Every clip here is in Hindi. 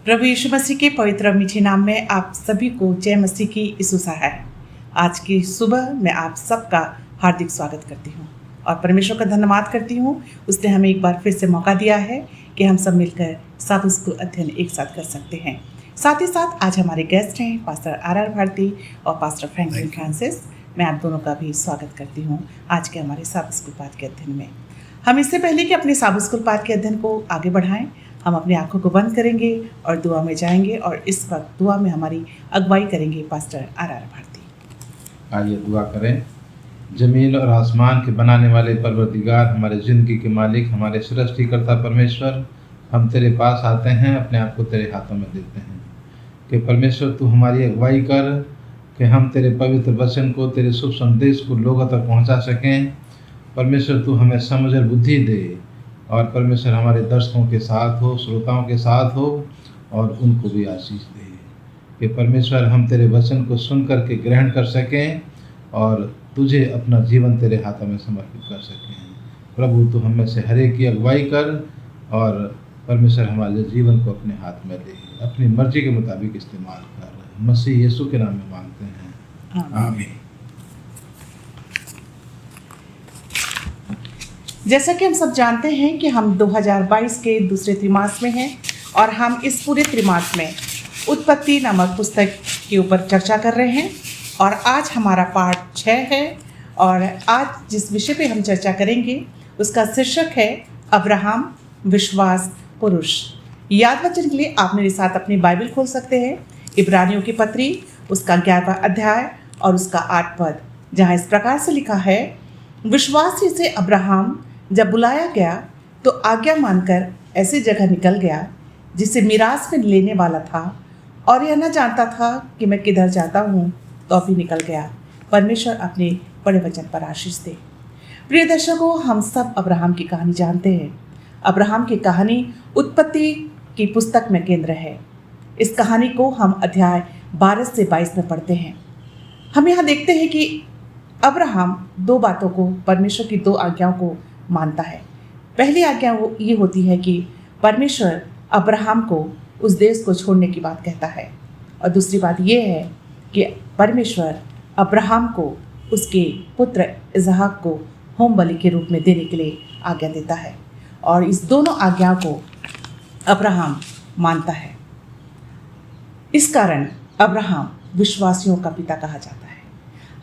प्रभु यीशु मसीह के पवित्र और मीठे नाम में आप सभी को जय मसीह की ईसुसा है। आज की सुबह मैं आप सबका हार्दिक स्वागत करती हूँ और परमेश्वर का धन्यवाद करती हूँ। उसने हमें एक बार फिर से मौका दिया है कि हम सब मिलकर साबुत स्कूल अध्ययन एक साथ कर सकते हैं। साथ ही साथ आज हमारे गेस्ट हैं पास्टर आर भारती और पास्टर फ्रैंकलिन फ्रांसिस। मैं आप दोनों का भी स्वागत करती हूँ आज के हमारे साबुत स्कूल पाठ के अध्ययन में। हम इससे पहले कि अपने साबुत स्कूल पाठ के अध्ययन को आगे बढ़ाएं, हम अपनी आंखों को बंद करेंगे और दुआ में जाएंगे और इस वक्त दुआ में हमारी अगुवाई करेंगे पास्टर आर भारती। आइए दुआ करें। ज़मीन और आसमान के बनाने वाले परवरदिगार, हमारे ज़िंदगी के मालिक, हमारे सृष्टिकर्ता परमेश्वर, हम तेरे पास आते हैं, अपने आप को तेरे हाथों में देते हैं कि परमेश्वर तू हमारी अगुवाई कर कि हम तेरे पवित्र वचन को, तेरे शुभ संदेश को लोगों तक पहुंचा सकें। परमेश्वर तू हमें समझ और बुद्धि दे और परमेश्वर हमारे दर्शकों के साथ हो, श्रोताओं के साथ हो और उनको भी आशीष दे कि परमेश्वर हम तेरे वचन को सुन कर के ग्रहण कर सकें और तुझे अपना जीवन तेरे हाथों में समर्पित कर सकें। प्रभु तू हम में से हर एक की अगुवाई कर और परमेश्वर हमारे जीवन को अपने हाथ में ले, अपनी मर्जी के मुताबिक इस्तेमाल कर। मसीह यीशु के नाम में मांगते हैं, आमीन। जैसा कि हम सब जानते हैं कि हम 2022 के दूसरे त्रिमास में हैं और हम इस पूरे त्रिमास में उत्पत्ति नामक पुस्तक के ऊपर चर्चा कर रहे हैं और आज हमारा पाठ 6 है और आज जिस विषय पे हम चर्चा करेंगे उसका शीर्षक है अब्राहम विश्वास पुरुष। याद वचन के लिए आप मेरे साथ अपनी बाइबल खोल सकते हैं, इब्रानियों की पत्री उसका 11वां अध्याय और उसका 8 पद, जहाँ इस प्रकार से लिखा है, विश्वास से अब्राहम जब बुलाया गया तो आज्ञा मानकर ऐसी जगह निकल गया जिसे मिरास में लेने वाला था और यह न जानता था कि मैं किधर जाता हूँ, तो अभी निकल गया। परमेश्वर अपने बड़े वचन पर आशीष दे। प्रिय दर्शकों, हम सब अब्राहम की कहानी जानते हैं। अब्राहम की कहानी उत्पत्ति की पुस्तक में केंद्र है। इस कहानी को हम अध्याय 12 से 22 में पढ़ते हैं। हम यहाँ देखते हैं कि अब्राहम 2 बातों को, परमेश्वर की 2 आज्ञाओं को मानता है। पहली आज्ञा ये होती है कि परमेश्वर अब्राहम को उस देश को छोड़ने की बात कहता है और दूसरी बात ये है कि परमेश्वर अब्राहम को उसके पुत्र इसहाक को होम बलि के रूप में देने के लिए आज्ञा देता है और इस दोनों आज्ञाओं को अब्राहम मानता है। इस कारण अब्राहम विश्वासियों का पिता कहा जाता है।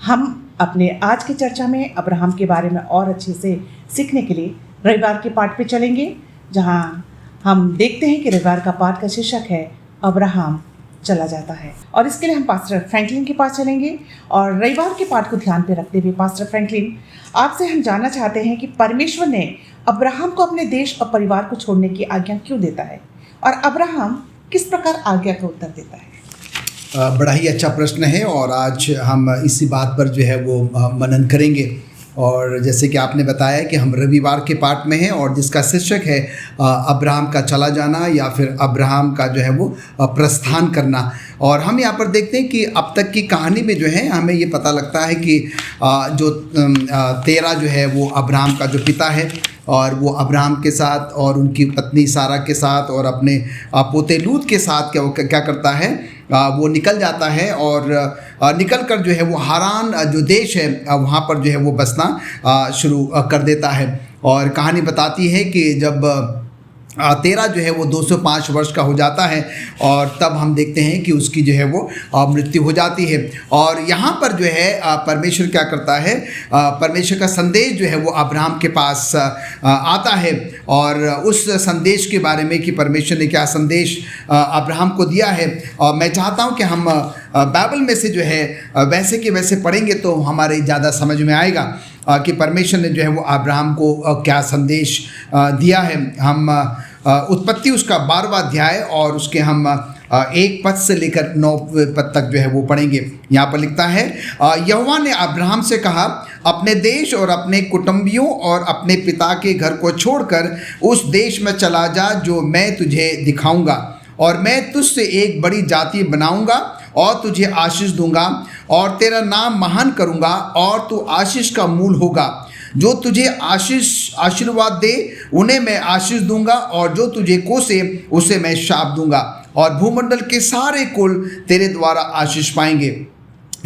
हम अपने आज की चर्चा में अब्राहम के बारे में और अच्छे से सीखने के लिए रविवार के पाठ पे चलेंगे, जहां हम देखते हैं कि रविवार का पाठ का शीर्षक है अब्राहम चला जाता है और इसके लिए हम पास्टर फ्रैंकलिन के पास चलेंगे और रविवार के पाठ को ध्यान पे रखते हुए पास्टर फ्रैंकलिन, आपसे हम जानना चाहते हैं कि परमेश्वर ने अब्राहम को अपने देश और परिवार को छोड़ने की आज्ञा क्यों देता है और अब्राहम किस प्रकार आज्ञा का उत्तर देता है। बड़ा ही अच्छा प्रश्न है और आज हम इसी बात पर जो है वो मनन करेंगे। और जैसे कि आपने बताया कि हम रविवार के पाठ में हैं और जिसका शीर्षक है अब्राहम का चला जाना या फिर अब्राहम का जो है वो प्रस्थान करना। और हम यहाँ पर देखते हैं कि अब तक की कहानी में जो है हमें ये पता लगता है कि जो तेरा जो है वो अब्राहम का जो पिता है और वो अब्राहम के साथ और उनकी पत्नी सारा के साथ और अपने पोते लूत के साथ क्या करता है, वो निकल जाता है और निकल कर जो है वो हारान जो देश है वहाँ पर जो है वो बसना शुरू कर देता है। और कहानी बताती है कि जब तेरा जो है वो 205 वर्ष का हो जाता है और तब हम देखते हैं कि उसकी जो है वो मृत्यु हो जाती है। और यहाँ पर जो है परमेश्वर क्या करता है, परमेश्वर का संदेश जो है वो अब्राहम के पास आता है और उस संदेश के बारे में कि परमेश्वर ने क्या संदेश अब्राहम को दिया है। और मैं चाहता हूँ कि हम बाइबल में से जो है वैसे के वैसे पढ़ेंगे तो हमारे ज़्यादा समझ में आएगा कि परमेश्वर ने जो है वो अब्राहम को क्या संदेश दिया है। हम उत्पत्ति उसका 12वां अध्याय और उसके हम 1 पद से लेकर 9 पद तक जो है वो पढ़ेंगे। यहाँ पर लिखता है, यहोवा ने अब्राहम से कहा, अपने देश और अपने कुटुंबियों और अपने पिता के घर को छोड़कर उस देश में चला जा जो मैं तुझे दिखाऊंगा और मैं तुझसे एक बड़ी जाति बनाऊंगा और तुझे आशीष दूंगा और तेरा नाम महान करूंगा और तू आशीष का मूल होगा। जो तुझे आशीर्वाद दे उन्हें मैं आशीष दूंगा और जो तुझे कोसे उसे मैं शाप दूंगा। और भूमंडल के सारे कुल तेरे द्वारा आशीष पाएंगे।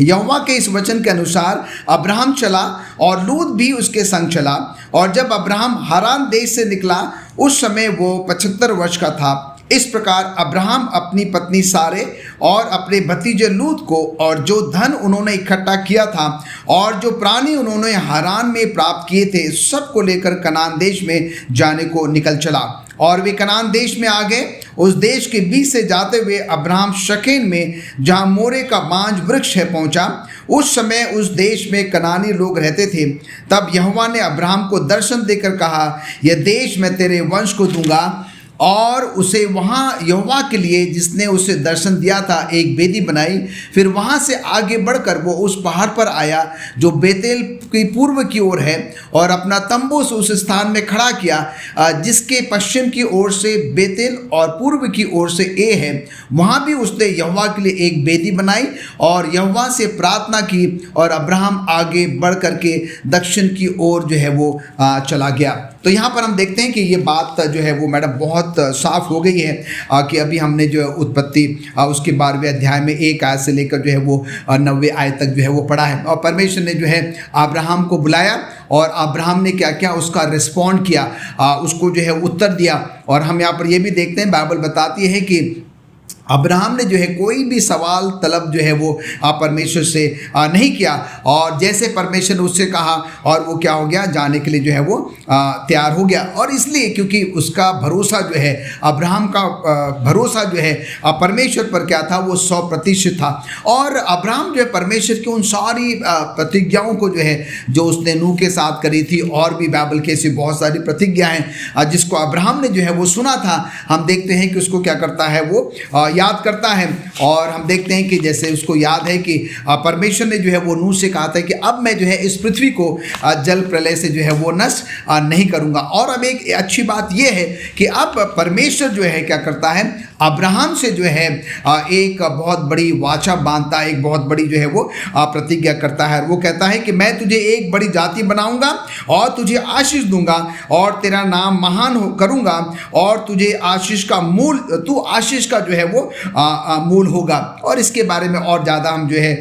यहोवा के इस वचन के अनुसार अब्राहम चला और लूत भी उसके संग चला। और जब अब्राहम हारान देश से निकला उस समय वो 75 वर्ष का था। इस प्रकार अब्राहम अपनी पत्नी सारे और अपने भतीजे लूत को और जो धन उन्होंने इकट्ठा किया था और जो प्राणी उन्होंने हारान में प्राप्त किए थे सबको लेकर कनान देश में जाने को निकल चला। और वे कनान देश में आ गए। उस देश के बीच से जाते हुए अब्राहम शकेन में जहाँ मोरे का बांज वृक्ष है पहुँचा। उस समय उस देश में कनानी लोग रहते थे। तब यहोवा ने अब्राहम को दर्शन देकर कहा, यह देश मैं तेरे वंश को दूंगा। और उसे वहाँ यहोवा के लिए जिसने उसे दर्शन दिया था एक वेदी बनाई। फिर वहाँ से आगे बढ़कर वो उस पहाड़ पर आया जो बेतेल की पूर्व की ओर है और अपना तंबू उस स्थान में खड़ा किया जिसके पश्चिम की ओर से बेतेल और पूर्व की ओर से ए है। वहाँ भी उसने यहोवा के लिए एक वेदी बनाई और यहोवा से प्रार्थना की। और अब्राहम आगे बढ़ करके दक्षिण की ओर जो है वो चला गया। तो यहाँ पर हम देखते हैं कि ये बात जो है वो मैडम बहुत साफ हो गई है कि अभी हमने जो उत्पत्ति उसके 12वें अध्याय में 1 आयत से लेकर जो है वो 9वें आयत तक जो है वो पढ़ा है। और परमेश्वर ने जो है अब्राहम को बुलाया और अब्राहम ने क्या किया, उसका रिस्पॉन्ड किया, उसको जो है उत्तर दिया। और हम यहाँ पर ये भी देखते हैं, बाइबल बताती है कि अब्राहम ने जो है कोई भी सवाल तलब जो है वो परमेश्वर से नहीं किया। और जैसे परमेश्वर ने उससे कहा और वो क्या हो गया, जाने के लिए जो है वो तैयार हो गया। और इसलिए क्योंकि उसका भरोसा जो है, अब्राहम का भरोसा जो है परमेश्वर पर क्या था, वो 100% था। और अब्राहम जो है परमेश्वर की उन सारी प्रतिज्ञाओं को जो है जो उसने नूह के साथ करी थी, और भी बाइबल के ऐसी बहुत सारी प्रतिज्ञा हैं जिसको अब्राहम ने जो है वो सुना था। हम देखते हैं कि उसको क्या करता है, वो याद करता है। और हम देखते हैं कि जैसे उसको याद है कि परमेश्वर ने जो है वो नूह से कहा था कि अब मैं जो है इस पृथ्वी को जल प्रलय से जो है वो नष्ट नहीं करूंगा। और अब एक अच्छी बात यह है कि अब परमेश्वर जो है क्या करता है, अब्राहम से जो है एक बहुत बड़ी वाचा बांधता है, एक बहुत बड़ी जो है वो प्रतिज्ञा करता है। वो कहता है कि मैं तुझे एक बड़ी जाति बनाऊंगा और तुझे आशीष दूंगा और तेरा नाम महान करूंगा और तुझे आशीष का मूल, तू आशीष का जो है वो मूल होगा। और इसके बारे में और ज़्यादा हम जो है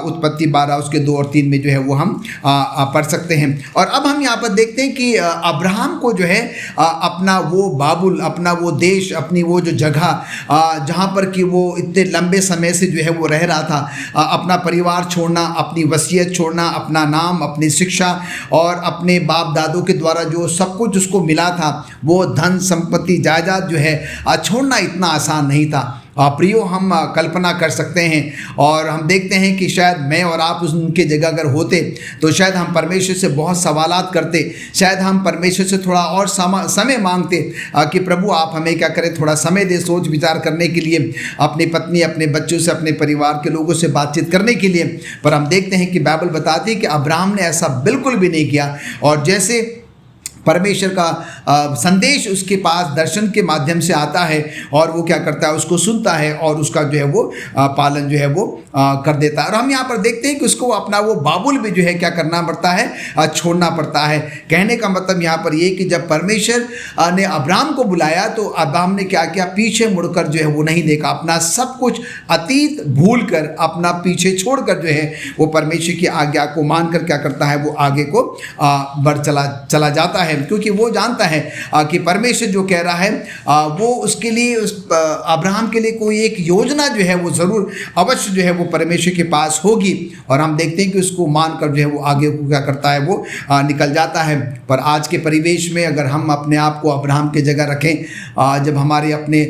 उत्पत्ति 12 उसके 2 और 3 में जो है वो हम पढ़ सकते हैं। और अब हम यहाँ पर देखते हैं कि अब्राहम को जो है अपना वो बाबुल, अपना वो देश, अपनी वो जो जगह जहाँ पर कि वो इतने लंबे समय से जो है वो रह रहा था, अपना परिवार छोड़ना, अपनी वसीयत छोड़ना, अपना नाम, अपनी शिक्षा और अपने बाप दादों के द्वारा जो सब कुछ उसको मिला था, वो धन संपत्ति जायदाद जो है छोड़ना इतना आसान नहीं था। प्रियो, हम कल्पना कर सकते हैं और हम देखते हैं कि शायद मैं और आप उनके जगह अगर होते तो शायद हम परमेश्वर से बहुत सवालात करते, शायद हम परमेश्वर से थोड़ा और समय मांगते कि प्रभु आप हमें क्या करें, थोड़ा समय दे सोच विचार करने के लिए, अपनी पत्नी, अपने बच्चों से, अपने परिवार के लोगों से बातचीत करने के लिए। पर हम देखते हैं कि बाइबल बताती है कि अब्राहम ने ऐसा बिल्कुल भी नहीं किया। और जैसे परमेश्वर का संदेश उसके पास दर्शन के माध्यम से आता है और वो क्या करता है, उसको सुनता है और उसका जो है वो पालन जो है वो कर देता है। और हम यहाँ पर देखते हैं कि उसको अपना वो बाबुल भी जो है क्या करना पड़ता है, छोड़ना पड़ता है। कहने का मतलब यहाँ पर ये कि जब परमेश्वर ने अब्राहम को बुलाया तो अब्राहम ने क्या किया, पीछे मुड़कर जो है वो नहीं देखा, अपना सब कुछ अतीत भूल कर, अपना पीछे छोड़कर जो है वो परमेश्वर की आज्ञा को मानकर क्या करता है, वो आगे को बढ़ चला जाता है। क्योंकि वो जानता है कि परमेश्वर जो कह रहा है वो उसके लिए, उस अब्राहम के लिए कोई एक योजना जो है वो ज़रूर अवश्य जो है वो परमेश्वर के पास होगी। और हम देखते हैं कि उसको मानकर जो है वो आगे को क्या करता है, वो निकल जाता है। पर आज के परिवेश में अगर हम अपने आप को अब्राहम की जगह रखें, जब हमारे अपने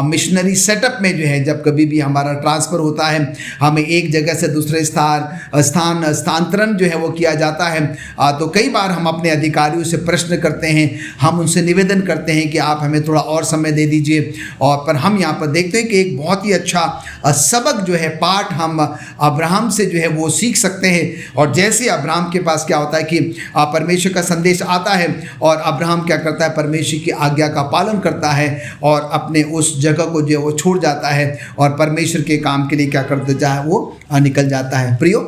मिशनरी सेटअप में जो है जब कभी भी हमारा ट्रांसफ़र होता है, हमें एक जगह से दूसरे स्थानांतरण जो है वो किया जाता है, तो कई बार हम अपने अधिकारियों से प्रश्न करते हैं, हम उनसे निवेदन करते हैं कि आप हमें थोड़ा और समय दे दीजिए। और पर हम यहाँ पर देखते हैं कि एक बहुत ही अच्छा सबक जो है, पाठ हम अब्राहम से जो है वो सीख सकते हैं। और जैसे अब्राहम के पास क्या होता है कि परमेश्वर का संदेश आता है और अब्राहम क्या करता है, परमेश्वर की आज्ञा का पालन करता है और अपने उस जगह को जो है वो छोड़ जाता है और परमेश्वर के काम के लिए क्या कर देता है, वो निकल जाता है। प्रियो,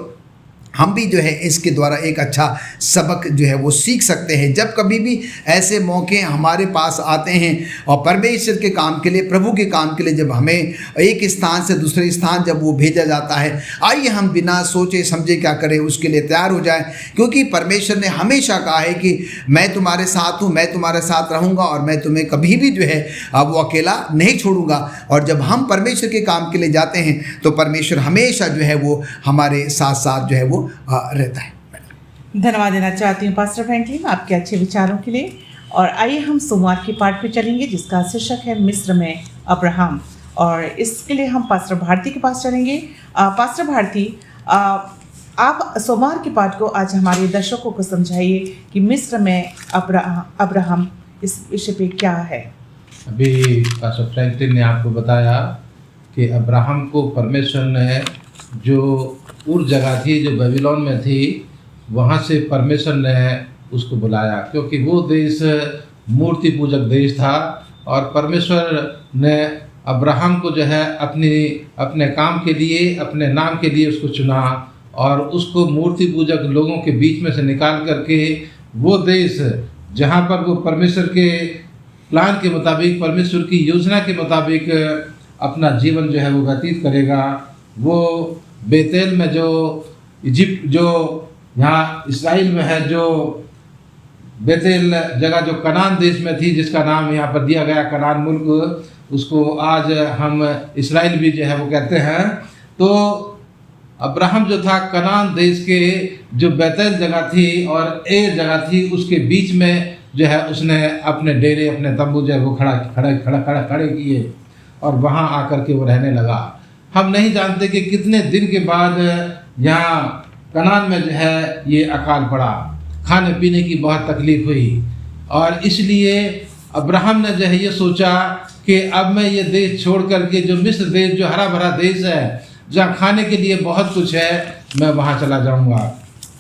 हम भी जो है इसके द्वारा एक अच्छा सबक जो है वो सीख सकते हैं। जब कभी भी ऐसे मौके हमारे पास आते हैं और परमेश्वर के काम के लिए, प्रभु के काम के लिए जब हमें एक स्थान से दूसरे स्थान जब वो भेजा जाता है, आइए हम बिना सोचे समझे क्या करें, उसके लिए तैयार हो जाएं, क्योंकि परमेश्वर ने हमेशा कहा है कि मैं तुम्हारे साथ हूँ, मैं तुम्हारे साथ रहूँगा और मैं तुम्हें कभी भी जो है वो अकेला नहीं छोड़ूंगा। और जब हम परमेश्वर के काम के लिए जाते हैं तो परमेश्वर हमेशा जो है वो हमारे साथ साथ जो है वो रहता है। धन्यवाद देना चाहती हूँ पास्टर फ्रैंकलिन आपके अच्छे विचारों के लिए। और आइए हम सोमवार के पाठ पे चलेंगे जिसका शीर्षक है मिस्र में अब्राहम, और इसके लिए हम पास्टर भारती के पास चलेंगे। पास्टर भारती, आप सोमवार के पाठ को आज हमारे दर्शकों को समझाइए कि मिस्र में अब्राहम इस विषय पे क्या है। अभी पास्टर फ्रैंकलिन ने आपको बताया कि अब्राहम को परमेश्वर ने जो उर जगह थी जो बेबीलोन में थी, वहाँ से परमेश्वर ने उसको बुलाया, क्योंकि वो देश मूर्ति पूजक देश था और परमेश्वर ने अब्राहम को जो है अपने काम के लिए, अपने नाम के लिए उसको चुना और उसको मूर्ति पूजक लोगों के बीच में से निकाल करके वो देश जहाँ पर वो परमेश्वर के प्लान के मुताबिक, परमेश्वर की योजना के मुताबिक अपना जीवन जो है वो व्यतीत करेगा, वो बेतेल में जो इजिप्ट, जो यहाँ इसराइल में है, जो बेतेल जगह जो कनान देश में थी, जिसका नाम यहाँ पर दिया गया कनान मुल्क, उसको आज हम इसराइल भी जो है वो कहते हैं। तो अब्राहम जो था कनान देश के जो बेतेल जगह थी और एर जगह थी, उसके बीच में जो है उसने अपने डेरे, अपने तंबू जो है वो खड़े किए और वहाँ आकर के वो रहने लगा। हम नहीं जानते कि कितने दिन के बाद यहाँ कनान में जो है ये अकाल पड़ा, खाने पीने की बहुत तकलीफ हुई और इसलिए अब्राहम ने जो है ये सोचा कि अब मैं ये देश छोड़ करके जो मिस्र देश, जो हरा भरा देश है, जहाँ खाने के लिए बहुत कुछ है, मैं वहाँ चला जाऊँगा।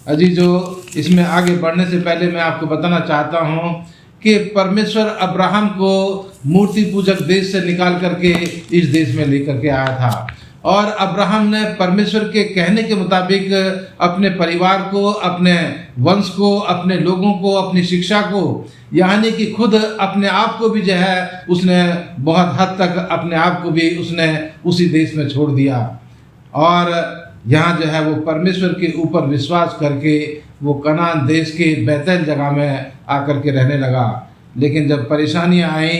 अजीजों, इसमें आगे बढ़ने से पहले मैं आपको बताना चाहता हूँ कि परमेश्वर अब्राहम को मूर्ति पूजक देश से निकाल करके इस देश में लेकर के आया था और अब्राहम ने परमेश्वर के कहने के मुताबिक अपने परिवार को, अपने वंश को, अपने लोगों को, अपनी शिक्षा को, यानी कि खुद अपने आप को भी जो है उसने बहुत हद तक अपने आप को भी उसने उसी देश में छोड़ दिया और यहाँ जो है वो परमेश्वर के ऊपर विश्वास करके वो कनान देश के बेतेल जगह में आकर के रहने लगा। लेकिन जब परेशानियाँ आई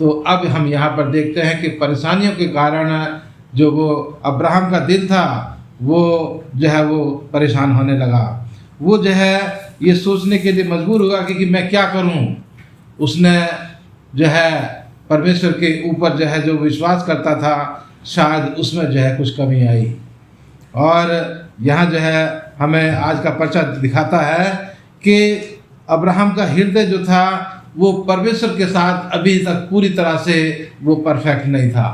तो अब हम यहाँ पर देखते हैं कि परेशानियों के कारण जो वो अब्राहम का दिल था वो जो है वो परेशान होने लगा। वो जो है ये सोचने के लिए मजबूर हुआ कि मैं क्या करूं। उसने जो है परमेश्वर के ऊपर जो है जो विश्वास करता था, शायद उसमें जो है कुछ कमी आई। और यहाँ जो है हमें आज का पर्चा दिखाता है कि अब्राहम का हृदय जो था वो परमेश्वर के साथ अभी तक पूरी तरह से वो परफेक्ट नहीं था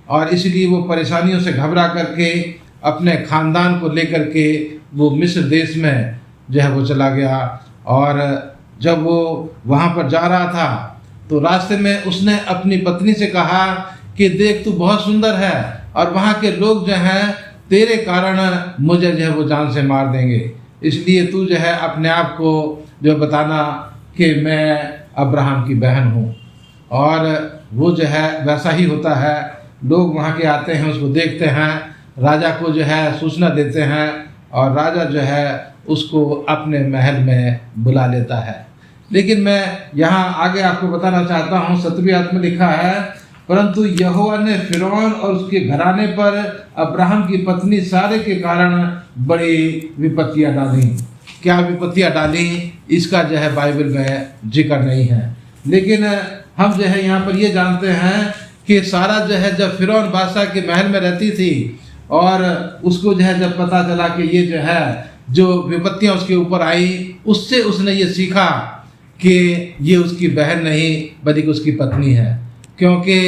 और इसलिए वो परेशानियों से घबरा करके अपने ख़ानदान को लेकर के वो मिस्र देश में जो है वो चला गया। और जब वो वहाँ पर जा रहा था तो रास्ते में उसने अपनी पत्नी से कहा कि देख, तू बहुत सुंदर है और वहाँ के लोग जो हैं तेरे कारण मुझे जो है वो जान से मार देंगे, इसलिए तू जो है अपने आप को जो बताना कि मैं अब्राहम की बहन हूँ। और वो जो है वैसा ही होता है, लोग वहाँ के आते हैं, उसको देखते हैं, राजा को जो है सूचना देते हैं और राजा जो है उसको अपने महल में बुला लेता है। लेकिन मैं यहाँ आगे आपको बताना चाहता हूँ, 7वें आयत में लिखा है, परंतु यहोवा ने फिरौन और उसके घराने पर अब्राहम की पत्नी सारे के कारण बड़ी विपत्तियाँ डाली। क्या विपत्तियाँ डाली इसका जो है बाइबल में जिक्र नहीं है, लेकिन हम जो है यहाँ पर ये जानते हैं कि सारा जो है जब फिरौन बादशाह के महल में रहती थी और उसको जो है जब पता चला कि ये जो है जो विपत्तियाँ उसके ऊपर आई, उससे उसने ये सीखा कि ये उसकी बहन नहीं बल्कि उसकी पत्नी है, क्योंकि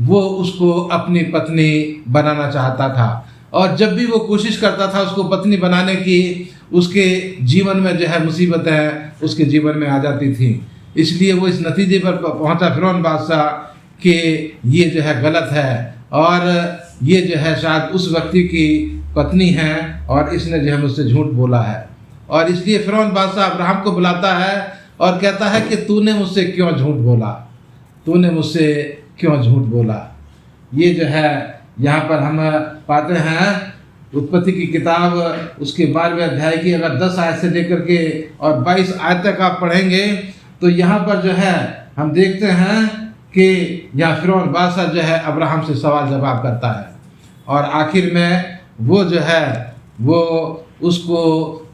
वो उसको अपनी पत्नी बनाना चाहता था और जब भी वो कोशिश करता था उसको पत्नी बनाने की, उसके जीवन में जो है मुसीबतें उसके जीवन में आ जाती थी। इसलिए वो इस नतीजे पर पहुंचा फिरौन बादशाह कि ये जो है गलत है और ये जो है शायद उस व्यक्ति की पत्नी हैं और इसने जो है मुझसे झूठ बोला है। और इसलिए फ़िरौन बादशाह अब्राहम को बुलाता है और कहता है कि तूने मुझसे क्यों झूठ बोला, तूने मुझसे क्यों झूठ बोला। ये जो है यहाँ पर हम पाते हैं उत्पत्ति की किताब उसके 12वें अध्याय की अगर 10 आयत से लेकर के और 22 आयत तक आप पढ़ेंगे तो यहाँ पर जो है हम देखते हैं कि यहाँ फ़िरौन बादशाह जो है अब्राहम से सवाल जवाब करता है और आखिर में वो जो है वो उसको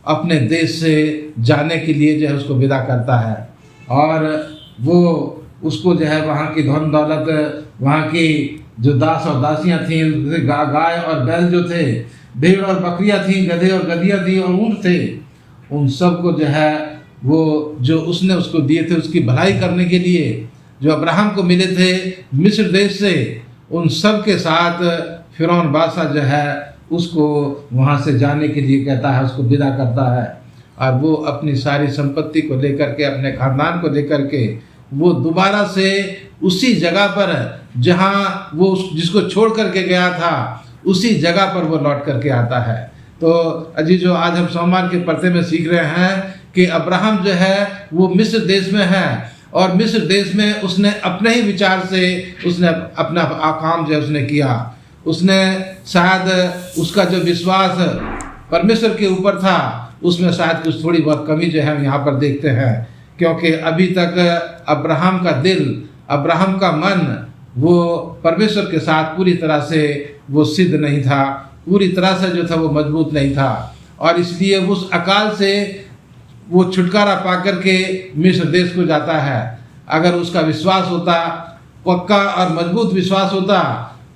अपने देश से जाने के लिए जो है उसको विदा करता है और वो उसको जो है वहाँ की धन दौलत, वहाँ की जो दास और दासियाँ थीं, गाय और बैल जो थे, भेड़ और बकरियाँ थीं, गधे और गधियाँ थीं और ऊँट थे, उन सब को जो है वो जो उसने उसको दिए थे उसकी भलाई करने के लिए जो अब्राहम को मिले थे मिस्र देश से, उन सब के साथ फ़िरौन बादशाह जो है उसको वहाँ से जाने के लिए कहता है, उसको विदा करता है और वो अपनी सारी संपत्ति को लेकर के, अपने खानदान को लेकर के वो दोबारा से उसी जगह पर जहाँ वो जिसको छोड़ करके गया था उसी जगह पर वो लौट करके आता है। तो अजीजों, आज हम सोमवार के पर्चे में सीख रहे हैं कि अब्राहम जो है वो मिस्र देश में है और मिस्र देश में उसने अपने ही विचार से उसने अपना काम जो है उसने किया। उसने शायद उसका जो विश्वास परमेश्वर के ऊपर था उसमें शायद कुछ थोड़ी बहुत कमी जो है हम यहाँ पर देखते हैं, क्योंकि अभी तक अब्राहम का दिल, अब्राहम का मन वो परमेश्वर के साथ पूरी तरह से वो सिद्ध नहीं था, पूरी तरह से जो था वो मजबूत नहीं था और इसलिए उस अकाल से वो छुटकारा पा कर के मिस्र देश को जाता है। अगर उसका विश्वास होता, पक्का और मजबूत विश्वास होता,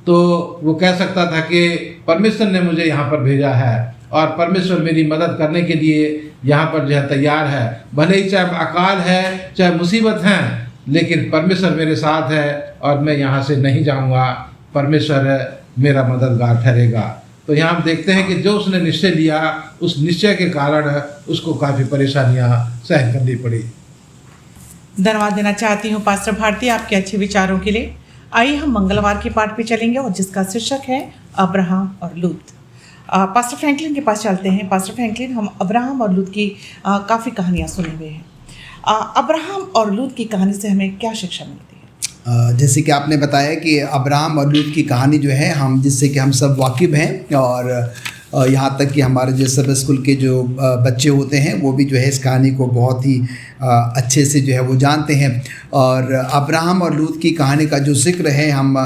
तो वो कह सकता था कि परमेश्वर ने मुझे यहाँ पर भेजा है और परमेश्वर मेरी मदद करने के लिए यहाँ पर जो है तैयार है। भले ही चाहे अकाल है, चाहे मुसीबत है, लेकिन परमेश्वर मेरे साथ है और मैं यहाँ से नहीं जाऊँगा, परमेश्वर मेरा मददगार ठहरेगा। तो यहाँ हम देखते हैं कि जो उसने निश्चय लिया, उस निश्चय के कारण उसको काफ़ी परेशानियाँ सहन करनी पड़ी। धन्यवाद देना चाहती हूँ पास्टर भारती आपके अच्छे विचारों के लिए। आइए हम मंगलवार के पाठ पे चलेंगे और जिसका शीर्षक है अब्राहम और लूत। पास्टर फ्रैंकलिन के पास चलते हैं। पास्टर फ्रैंकलिन, हम अब्राहम और लूत की काफ़ी कहानियाँ सुने हुए हैं। अब्राहम और लूत की कहानी से हमें क्या शिक्षा मिलती है? जैसे कि आपने बताया कि अब्राहम और लूत की कहानी जो है जिससे कि हम सब वाकिफ़ हैं और यहाँ तक कि हमारे जो सब स्कूल के जो बच्चे होते हैं वो भी जो है इस कहानी को बहुत ही अच्छे से जो है वो जानते हैं। और अब्राहम और लूत की कहानी का जो जिक्र है हम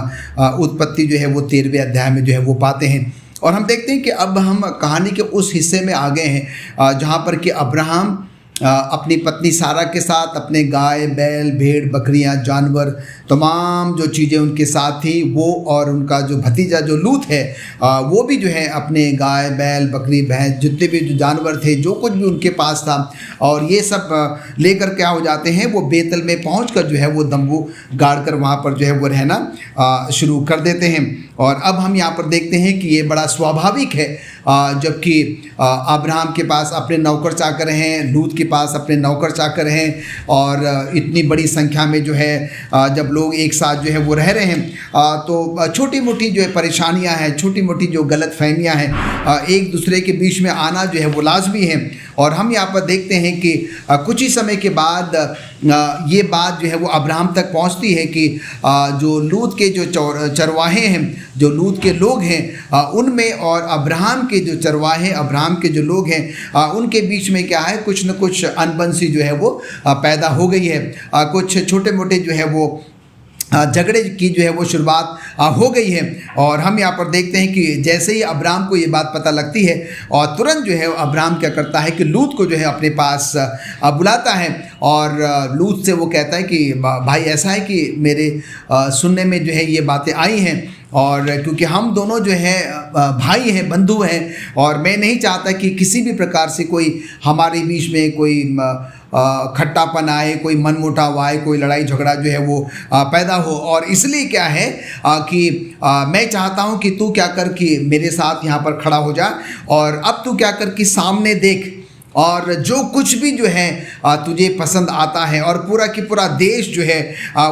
उत्पत्ति जो है वो 13वें अध्याय में जो है वो पाते हैं और हम देखते हैं कि अब हम कहानी के उस हिस्से में आ गए हैं जहाँ पर कि अब्राहम अपनी पत्नी सारा के साथ अपने गाय, बैल, भेड़, बकरियां, जानवर, तमाम जो चीज़ें उनके साथ थी वो और उनका जो भतीजा जो लूत है वो भी जो है अपने गाय, बैल, बकरी, भैंस, जितने भी जो जानवर थे, जो कुछ भी उनके पास था और ये सब लेकर क्या हो जाते हैं, वो बेतल में पहुंचकर जो है वो तंबू गाड़ कर वहाँ पर जो है वो रहना शुरू कर देते हैं। और अब हम यहाँ पर देखते हैं कि ये बड़ा स्वाभाविक है, जबकि अब्राहम के पास अपने नौकर चाकर हैं, लूत के पास अपने नौकर चाकर हैं और इतनी बड़ी संख्या में जो है जब लोग एक साथ जो है वो रह रहे हैं तो छोटी मोटी जो है परेशानियां हैं, छोटी मोटी जो गलत फहमियाँ हैं एक दूसरे के बीच में आना जो है वो लाजमी है। और हम यहाँ पर देखते हैं कि कुछ ही समय के बाद ये बात जो है वो अब्राहम तक पहुँचती है कि जो लूत के जो चरवाहे हैं, जो लूत के लोग हैं उनमें और अब्राहम के जो चरवाहे, अब्राहम के जो लोग हैं उनके बीच में क्या है, कुछ न कुछ अनबन सी जो है वो पैदा हो गई है। कुछ छोटे मोटे जो है वो झगड़े की जो है वो शुरुआत हो गई है। और हम यहाँ पर देखते हैं कि जैसे ही अब्राहम को ये बात पता लगती है और तुरंत जो है अब्राहम क्या करता है कि लूत को जो है अपने पास बुलाता है और लूत से वो कहता है कि भाई ऐसा है कि मेरे सुनने में जो है ये बातें आई हैं और क्योंकि हम दोनों जो है भाई हैं, बंधु हैं और मैं नहीं चाहता कि किसी भी प्रकार से कोई हमारे बीच में कोई खट्टापन आए, कोई मनमुटाव आए, कोई लड़ाई झगड़ा जो है वो पैदा हो। और इसलिए क्या है कि मैं चाहता हूं कि तू क्या कर कि मेरे साथ यहाँ पर खड़ा हो जा और अब तू क्या कर कि सामने देख और जो कुछ भी जो है तुझे पसंद आता है, और पूरा की पूरा देश जो है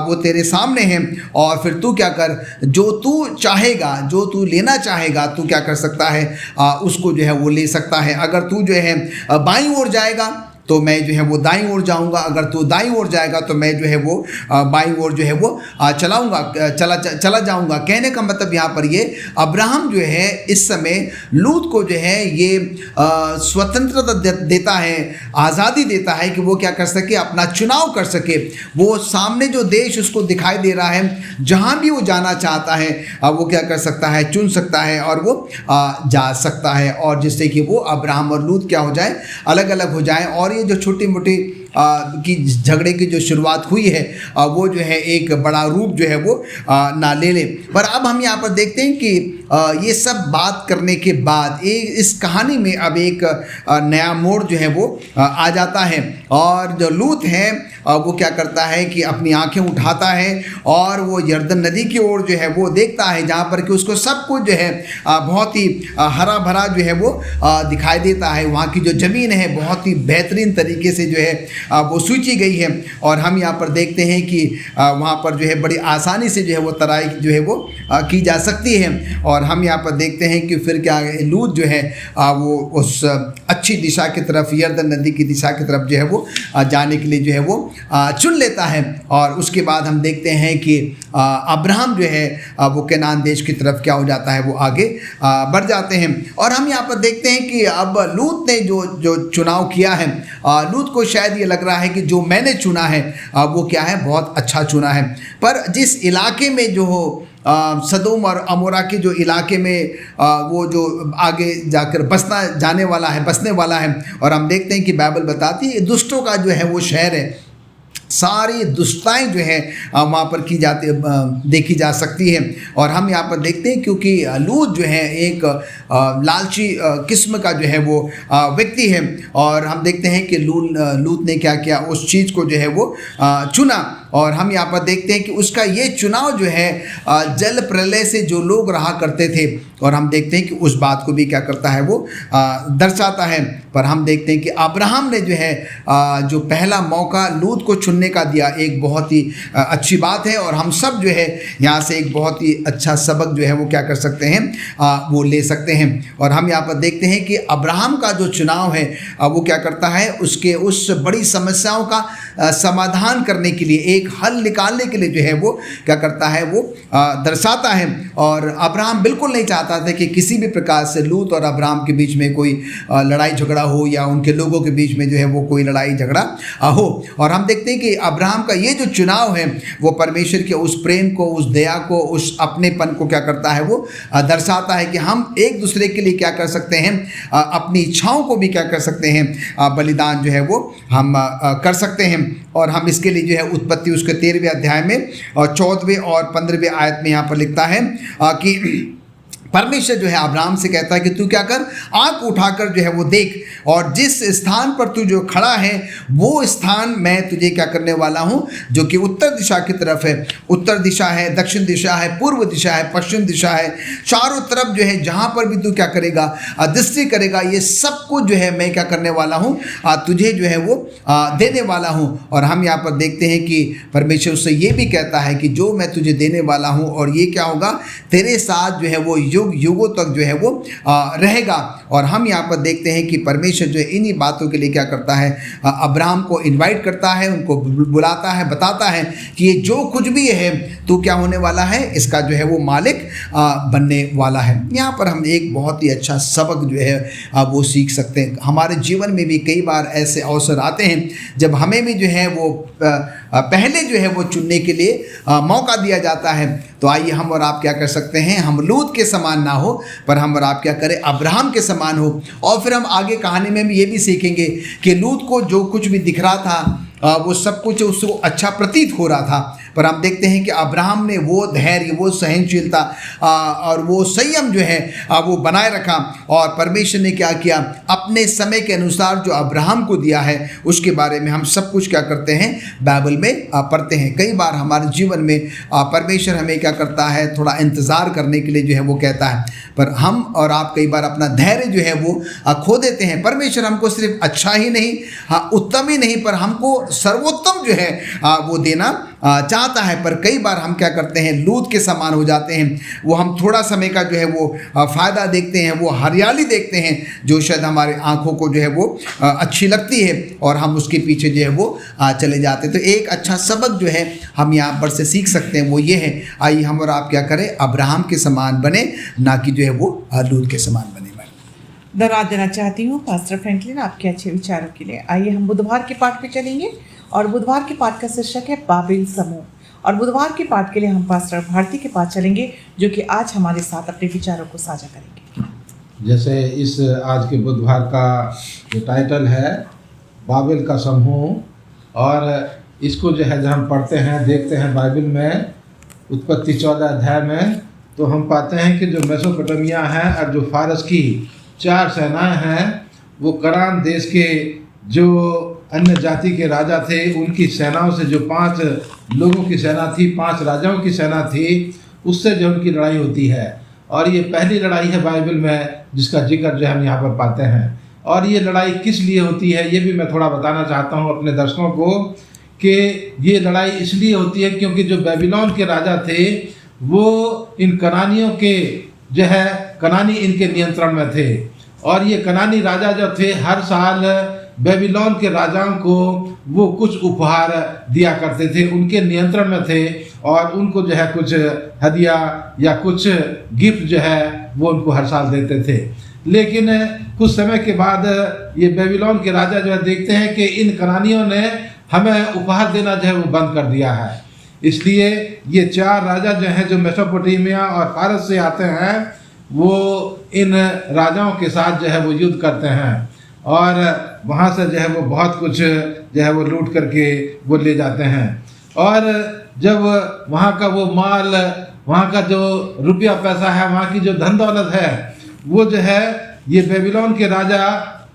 वो तेरे सामने है। और फिर तू क्या कर, जो तू चाहेगा, जो तू लेना चाहेगा, तू क्या कर सकता है, उसको जो है वो ले सकता है। अगर तू जो है बाईं ओर जाएगा तो मैं जो है वो दाईं ओर जाऊंगा, अगर तू दाईं ओर जाएगा तो मैं जो है वो बाईं ओर जो है वो चला जाऊंगा। कहने का मतलब यहाँ पर ये अब्राहम जो है इस समय लूत को जो है ये स्वतंत्रता देता है, आज़ादी देता है कि वो क्या कर सके, अपना चुनाव कर सके। वो सामने जो देश उसको दिखाई दे रहा है, जहाँ भी वो जाना चाहता है वो क्या कर सकता है, चुन सकता है और वो जा सकता है, और जिससे कि वो अब्राहम और लूत क्या हो जाए, अलग अलग हो जाए। और ये जो छोटी मोटी की झगड़े की जो शुरुआत हुई है वो जो है एक बड़ा रूप जो है वो ना ले ले। पर अब हम यहाँ पर देखते हैं कि ये सब बात करने के बाद इस कहानी में अब एक नया मोड़ जो है वो आ जाता है। और जो लूत है वो क्या करता है कि अपनी आंखें उठाता है और वो यरदन नदी की ओर जो है वो देखता है, जहाँ पर कि उसको सब कुछ जो है बहुत ही हरा भरा जो है वो दिखाई देता है। वहाँ की जो ज़मीन है बहुत ही बेहतरीन तरीके से जो है वो सींची गई है। और हम यहाँ पर देखते हैं कि वहाँ पर जो है बड़ी आसानी से जो है वो तराई जो है वो की जा सकती है। और हम यहाँ पर देखते हैं कि फिर क्या लूत जो है वो उस अच्छी दिशा की तरफ, यरदन नदी की दिशा की तरफ जो है वो जाने के लिए जो है वो चुन लेता है। और उसके बाद हम देखते हैं कि अब्राहम जो है वो कनान देश की तरफ क्या हो जाता है, वो आगे बढ़ जाते हैं। और हम यहाँ पर देखते हैं कि अब लूत ने जो चुनाव किया है, लूत को शायद ये लग रहा है कि जो मैंने चुना है वो क्या है, बहुत अच्छा चुना है। पर जिस इलाके में जो हो सदोम और अमोरा के जो इलाके में वो जो आगे जाकर बसने वाला है। और हम देखते हैं कि बाइबल बताती है दुष्टों का जो है वो शहर है, सारी दुष्टताएं जो है वहाँ पर देखी जा सकती है। और हम यहाँ पर देखते हैं क्योंकि लूत जो है एक लालची किस्म का जो है वो व्यक्ति है। और हम देखते हैं कि लूत ने क्या किया, उस चीज़ को जो है वो चुना। और हम यहाँ पर देखते हैं कि उसका ये चुनाव जो है जल प्रलय से जो लोग रहा करते थे, और हम देखते हैं कि उस बात को भी क्या करता है वो दर्शाता है। पर हम देखते हैं कि अब्राहम ने जो है जो पहला मौका लूत को चुनने का दिया, एक बहुत ही अच्छी बात है। और हम सब जो है यहाँ से एक बहुत ही अच्छा सबक जो है वो क्या कर सकते हैं, वो ले सकते हैं। और हम यहाँ पर देखते हैं कि अब्राहम का जो चुनाव है वो क्या करता है, उसके उस बड़ी समस्याओं का समाधान करने के लिए, एक हल निकालने के लिए जो है वो क्या करता है, वो दर्शाता है। और अब्राहम बिल्कुल नहीं चाहता था कि किसी भी प्रकार से लूत और अब्राहम के बीच में कोई लड़ाई झगड़ा हो, या उनके लोगों के बीच में जो है वो कोई लड़ाई झगड़ा हो। और हम देखते हैं कि अब्राहम का ये जो चुनाव है वो परमेश्वर के उस प्रेम को, उस दया को, उस अपनेपन को क्या करता है, वो दर्शाता है कि हम एक दूसरे के लिए क्या कर सकते हैं, अपनी इच्छाओं को भी क्या कर सकते हैं, बलिदान जो है वो हम कर सकते हैं। और हम इसके लिए जो है उत्पत्ति उसके 13वें अध्याय में और 14वें और 15वें आयत में यहाँ पर लिखता है कि परमेश्वर जो है अब्राहम से कहता है कि तू क्या कर, आँख उठाकर जो है वो देख, और जिस स्थान पर तू जो खड़ा है वो स्थान मैं तुझे क्या करने वाला हूँ, जो कि उत्तर दिशा की तरफ है। उत्तर दिशा है, दक्षिण दिशा है, पूर्व दिशा है, पश्चिम दिशा है, चारों तरफ जो है जहाँ पर भी तू क्या करेगा, दृष्टि करेगा, ये सब कुछ जो है मैं क्या करने वाला हूँ, तुझे जो है वो देने वाला हूँ। और हम यहाँ पर देखते हैं कि परमेश्वर उससे ये भी कहता है कि जो मैं तुझे देने वाला हूँ, और ये क्या होगा, तेरे साथ जो है वो युग युगों तक जो है वो रहेगा। और हम यहाँ पर देखते हैं कि परमेश्वर जो है इन्हीं बातों के लिए क्या करता है, अब्राहम को इनवाइट करता है, उनको बुलाता है, बताता है कि ये जो कुछ भी है तू क्या होने वाला है, इसका जो है वो मालिक बनने वाला है। यहाँ पर हम एक बहुत ही अच्छा सबक जो है वो सीख सकते हैं। हमारे जीवन में भी कई बार ऐसे अवसर आते हैं जब हमें भी जो है वो पहले जो है वो चुनने के लिए मौका दिया जाता है। तो आइए हम और आप क्या कर सकते हैं, हम लूत के समान ना हो, पर हम और आप क्या करें, अब्राहम के समान हो। और फिर हम आगे कहानी में भी ये भी सीखेंगे कि लूत को जो कुछ भी दिख रहा था वो सब कुछ उसको अच्छा प्रतीत हो रहा था, पर हम देखते हैं कि अब्राहम ने वो धैर्य, वो सहनशीलता और वो संयम जो है वो बनाए रखा, और परमेश्वर ने क्या किया, अपने समय के अनुसार जो अब्राहम को दिया है उसके बारे में हम सब कुछ क्या करते हैं, बाइबल में पढ़ते हैं। कई बार हमारे जीवन में परमेश्वर हमें क्या करता है, थोड़ा इंतज़ार करने के लिए जो है वो कहता है, पर हम और आप कई बार अपना धैर्य जो है वो खो देते हैं। परमेश्वर हमको सिर्फ अच्छा ही नहीं, उत्तम ही नहीं, पर हमको सर्वोत्तम जो है वो देना चाहता है। पर कई बार हम क्या करते हैं, लूत के समान हो जाते हैं। वो हम थोड़ा समय का जो है वो फ़ायदा देखते हैं, वो हरियाली देखते हैं जो शायद हमारे आँखों को जो है वो अच्छी लगती है, और हम उसके पीछे जो है वो चले जाते हैं। तो एक अच्छा सबक जो है हम यहाँ पर से सीख सकते हैं वो ये है, आइए हम और आप क्या करें, अब्राहम के समान बने, ना कि जो है वो लूत के समान बने। धन्यवाद देना चाहती हूँ पास्टर फ्रैंकलिन आपके अच्छे विचारों के लिए। आइए हम बुधवार के पाठ पे चलेंगे, और बुधवार के पाठ का शीर्षक है बाबेल समूह, और बुधवार के पाठ के लिए हम पास्टर भारती के पास चलेंगे जो कि आज हमारे साथ अपने विचारों को साझा करेंगे। जैसे इस आज के बुधवार का जो टाइटल है बाबेल का समूह, और इसको जो है जब हम पढ़ते हैं, देखते हैं बाइबल में उत्पत्ति 14 अध्याय में, तो हम पाते हैं कि जो मेसोपोटामिया है और जो फारस की 4 सेनाएं हैं, वो कनान देश के जो अन्य जाति के राजा थे उनकी सेनाओं से, जो 5 लोगों की सेना थी, 5 राजाओं की सेना थी, उससे जो उनकी लड़ाई होती है। और ये पहली लड़ाई है बाइबल में जिसका जिक्र जो हम यहाँ पर पाते हैं। और ये लड़ाई किस लिए होती है ये भी मैं थोड़ा बताना चाहता हूँ अपने दर्शकों को, कि ये लड़ाई इसलिए होती है क्योंकि जो बेबीलोन के राजा थे वो इन कनानियों के जो है, कनानी इनके नियंत्रण में थे, और ये कनानी राजा जो थे हर साल बेबीलोन के राजाओं को वो कुछ उपहार दिया करते थे, उनके नियंत्रण में थे, और उनको जो है कुछ हदिया या कुछ गिफ्ट जो है वो उनको हर साल देते थे। लेकिन कुछ समय के बाद ये बेबीलोन के राजा जो है देखते हैं कि इन कनानियों ने हमें उपहार देना जो है वो बंद कर दिया है, इसलिए ये 4 राजा जो हैं जो मेसोपोटामिया और फारस से आते हैं, वो इन राजाओं के साथ जो है वो युद्ध करते हैं, और वहाँ से जो है वो बहुत कुछ जो है वो लूट करके वो ले जाते हैं। और जब वहाँ का वो माल, वहाँ का जो रुपया पैसा है, वहाँ की जो धन दौलत है, वो जो है ये बेबीलोन के राजा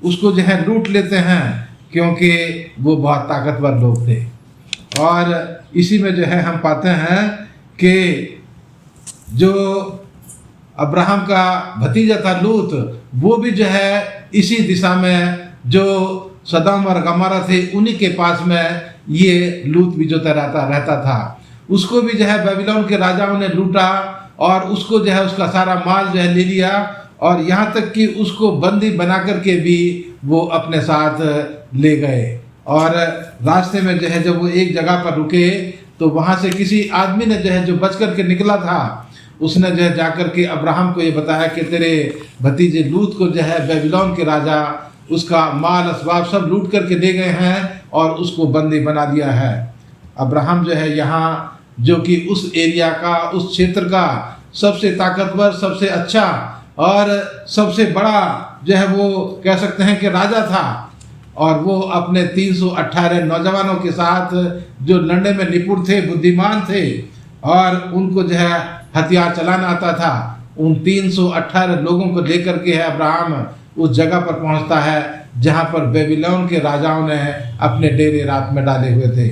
उसको जो है लूट लेते हैं, क्योंकि वो बहुत ताकतवर लोग थे। और इसी में जो है हम पाते हैं कि जो अब्राहम का भतीजा था लूत, वो भी जो है इसी दिशा में जो सदम और गमोरा थे उन्हीं के पास में ये लूत भी जो रहता था। उसको भी जो है बेबीलोन के राजाओं ने लूटा, और उसको जो है उसका सारा माल जो है ले लिया, और यहाँ तक कि उसको बंदी बना करके भी वो अपने साथ ले गए। और रास्ते में जो है जब वो एक जगह पर रुके, तो वहाँ से किसी आदमी ने जो है जो बच कर के निकला था, उसने जो है जाकर के अब्राहम को ये बताया कि तेरे भतीजे लूत को जो है बेबीलोन के राजा उसका माल असबाब सब लूट करके ले गए हैं और उसको बंदी बना दिया है। अब्राहम जो है यहाँ जो कि उस एरिया का, उस क्षेत्र का सबसे ताकतवर, सबसे अच्छा और सबसे बड़ा जो है वो कह सकते हैं कि राजा था, और वो अपने 318 नौजवानों के साथ जो लड़ने में निपुण थे, बुद्धिमान थे, और उनको जो है हथियार चलाना आता था, उन 318 लोगों को लेकर के है अब्राहम उस जगह पर पहुंचता है जहां पर बेबीलोन के राजाओं ने अपने डेरे रात में डाले हुए थे।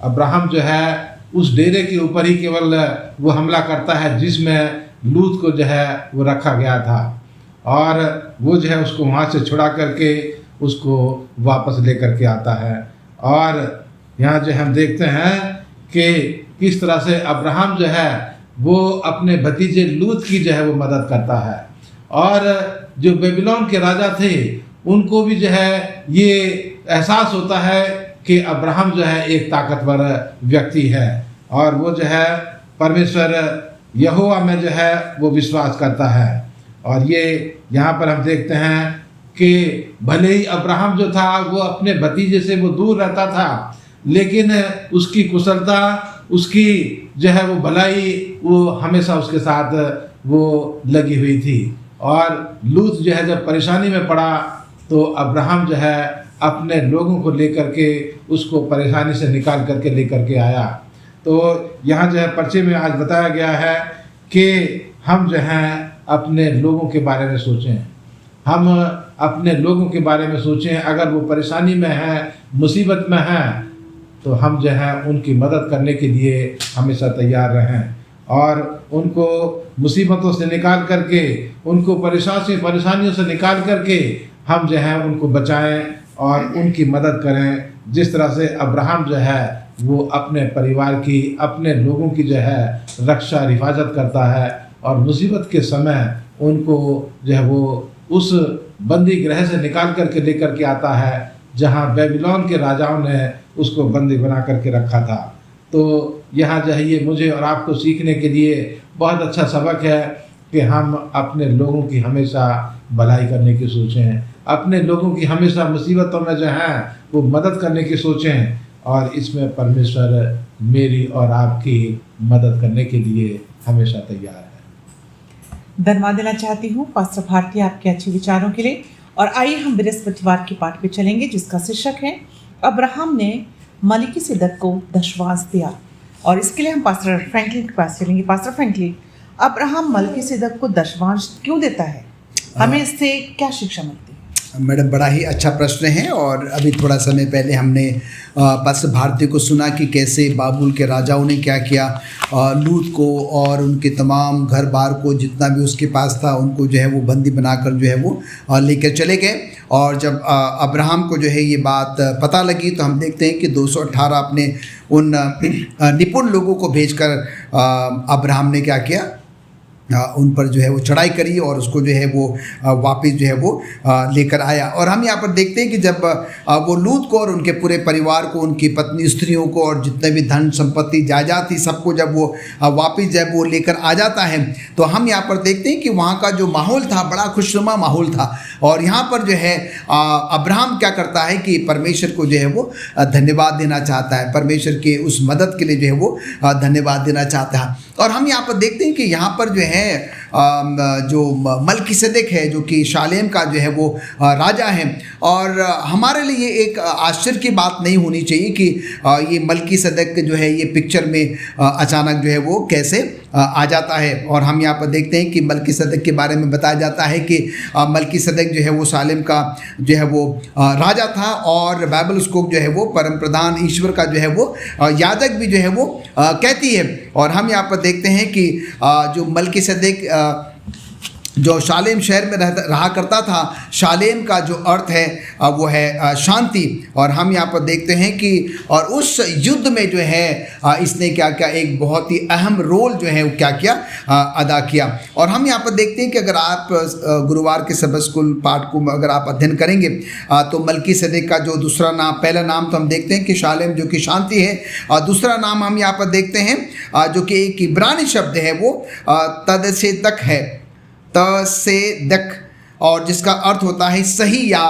अब्राहम जो है उस डेरे के ऊपर ही केवल वो हमला करता है जिसमें लूत को जो है वो रखा गया था, और वो जो है उसको वहाँ से छुड़ा करके उसको वापस लेकर के आता है। और यहाँ जो हम देखते हैं कि किस तरह से अब्राहम जो है वो अपने भतीजे लूत की जो है वो मदद करता है, और जो बेबीलोन के राजा थे उनको भी जो है ये एहसास होता है कि अब्राहम जो है एक ताकतवर व्यक्ति है, और वो जो है परमेश्वर यहोवा में जो है वो विश्वास करता है। और ये यहाँ पर हम देखते हैं कि भले ही अब्राहम जो था वो अपने भतीजे से वो दूर रहता था, लेकिन उसकी कुशलता, उसकी जो है वो भलाई वो हमेशा उसके साथ वो लगी हुई थी। और लूत जो है जब परेशानी में पड़ा तो अब्राहम जो है अपने लोगों को लेकर के उसको परेशानी से निकाल करके लेकर के आया। तो यहाँ जो है पर्चे में आज बताया गया है कि हम जो हैं अपने लोगों के बारे में सोचें, हम अपने लोगों के बारे में सोचें। अगर वो परेशानी में हैं, मुसीबत में हैं, तो हम जो है उनकी मदद करने के लिए हमेशा तैयार रहें और उनको मुसीबतों से निकाल करके, उनको परेशानियों से निकाल करके हम जो है उनको बचाएं और उनकी मदद करें। जिस तरह से अब्राहम जो है वो अपने परिवार की, अपने लोगों की जो है रक्षा हिफाजत करता है और मुसीबत के समय उनको जो है वो उस बंदी गृह से निकाल करके लेकर के आता है जहाँ बेबीलोन के राजाओं ने उसको बंदी बना करके रखा था। तो यहाँ जो है ये मुझे और आपको सीखने के लिए बहुत अच्छा सबक है कि हम अपने लोगों की हमेशा भलाई करने की सोचें, अपने लोगों की हमेशा मुसीबतों में जो है वो मदद करने की सोचें, और इसमें परमेश्वर मेरी और आपकी मदद करने के लिए हमेशा तैयार है। धन्यवाद देना चाहती हूँ पास्टर भारती आपके अच्छे विचारों के लिए। और आइए हम बृहस्पतिवार के पाठ पे चलेंगे जिसका शीर्षक है अब्राहम ने मलिकिसेदक को दशवांश दिया। और इसके लिए हम पास्टर फ्रैंकलिन के पास चलेंगे। पास्टर फ्रैंकलिन, अब्राहम मलिकिसेदक को दशवांश क्यों देता है? हमें इससे क्या शिक्षा मिलती है? मैडम, बड़ा ही अच्छा प्रश्न है। और अभी थोड़ा समय पहले हमने पास्टर भारती को सुना कि कैसे बाबुल के राजाओं ने क्या किया, लूत को और उनके तमाम घर बार को, जितना भी उसके पास था, उनको जो है वो बंदी बनाकर जो है वो लेकर चले गए। और जब अब्राहम को जो है ये बात पता लगी तो हम देखते हैं कि 218 अपने उन निपुण लोगों को भेजकर अब्राहम ने क्या किया, उन पर जो है वो चढ़ाई करी और उसको जो है वो वापस जो है वो लेकर आया। और हम यहाँ पर देखते हैं कि जब वो लूत को और उनके पूरे परिवार को, उनकी पत्नी स्त्रियों को और जितने भी धन संपत्ति जायदाद थी, सबको जब वो वापस जब वो लेकर आ जाता है तो हम यहाँ पर देखते हैं कि वहाँ का जो माहौल था बड़ा खुशनुमा माहौल था। और यहाँ पर जो है अब्राहम क्या करता है कि परमेश्वर को जो है वो धन्यवाद देना चाहता है, परमेश्वर के उस मदद के लिए जो है वो धन्यवाद देना चाहता है। और हम यहाँ पर देखते हैं कि यहाँ पर जो है जो मलिकिसेदक है, जो कि शालेम का जो है वो राजा है। और हमारे लिए एक आश्चर्य की बात नहीं होनी चाहिए कि ये मलिकिसेदक जो है ये पिक्चर में अचानक जो है वो कैसे आ जाता है। और हम यहाँ पर देखते हैं कि मलिकिसेदक के बारे में बताया जाता है कि मलिकिसेदक जो है वो शालेम का जो है वो राजा था और बाइबल उसको जो है वो परम प्रधान ईश्वर का जो है वो याजक भी जो है वो कहती है। और हम यहाँ पर देखते हैं कि जो मलिकिसेदक जो शालेम शहर में रहा करता था, शालेम का जो अर्थ है वो है शांति। और हम यहाँ पर देखते हैं कि और उस युद्ध में जो है इसने क्या किया, एक बहुत ही अहम रोल जो है वो क्या किया, अदा किया। और हम यहाँ पर देखते हैं कि अगर आप गुरुवार के सबक स्कूल पाठ को अगर आप अध्ययन करेंगे तो मलिकिसेदक का जो दूसरा नाम, पहला नाम तो हम देखते हैं कि शालेम जो कि शांति है, और दूसरा नाम हम यहाँ पर देखते हैं जो कि एक इब्रानी शब्द है वो तदसेदक है, तसेदक, और जिसका अर्थ होता है सही या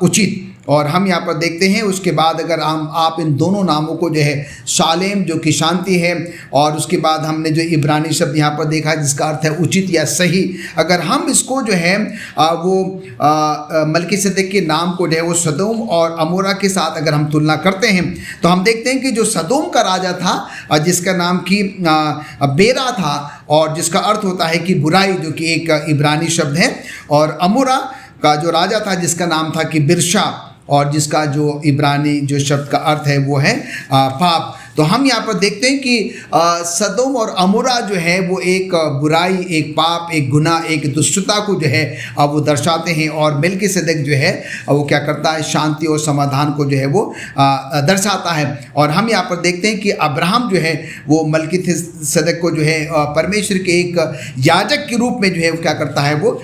उचित। और हम यहाँ पर देखते हैं उसके बाद अगर आप इन दोनों नामों को जो है शालेम जो कि शांति है और उसके बाद हमने जो इब्रानी शब्द यहाँ पर देखा है जिसका अर्थ है उचित या सही, अगर हम इसको जो है वो मलिकिसेदक के नाम को जो है वो सदोम और अमोरा के साथ अगर हम तुलना करते हैं तो हम देखते हैं कि जो सदोम का राजा था जिसका नाम की बेरा था और जिसका अर्थ होता है कि बुराई, जो कि एक इब्रानी शब्द है, और अमोरा का जो राजा था जिसका नाम था कि बिरशा और जिसका जो इब्रानी जो शब्द का अर्थ है वो है पाप। तो हम यहाँ पर देखते हैं कि सदोम और अमोरा जो है वो एक बुराई, एक पाप, एक गुनाह, एक दुष्टता को जो है वो दर्शाते हैं। और मलिकिसेदक जो है वो क्या करता है, शांति और समाधान को जो है वो दर्शाता है। और हम यहाँ पर देखते हैं कि अब्राहम जो है वो मलिकिसेदक को जो है परमेश्वर के एक याजक के रूप में जो है वो क्या करता है, वो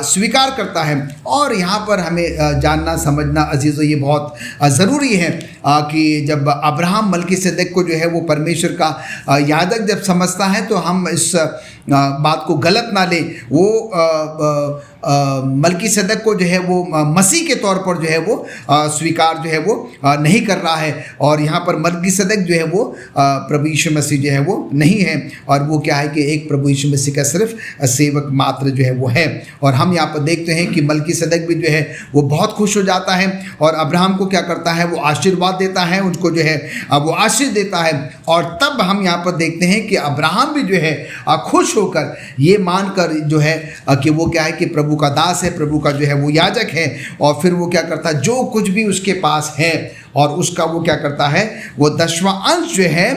स्वीकार करता है। और यहाँ पर हमें जानना समझना अजीज़ों ये बहुत ज़रूरी है कि जब अब्राहम मलिकिसेदक को जो है वो परमेश्वर का याजक जब समझता है तो हम इस बात को गलत ना ले, वो मलकीसेदक को जो है वो मसीह के तौर पर जो है वो स्वीकार जो है वो नहीं कर रहा है। और यहाँ पर मलकीसेदक जो है वो प्रभु यीशु मसीह जो है वो नहीं है, और वो क्या है कि एक प्रभु यीशु मसीह का सिर्फ सेवक मात्र जो है वो है। और हम यहाँ पर देखते हैं कि मलकीसेदक भी जो है वो बहुत खुश हो जाता है और अब्राहम को क्या करता है, वो आशीर्वाद देता है, उनको जो है वो आशीष देता है। और तब हम यहाँ पर देखते हैं कि अब्राहम भी जो है खुश होकर ये मानकर जो है कि वो क्या है कि प्रभु का दास है, प्रभु का जो है वो याजक है, और फिर वो क्या करता है, जो कुछ भी उसके पास है और उसका वो क्या करता है, वो 10वां अंश जो है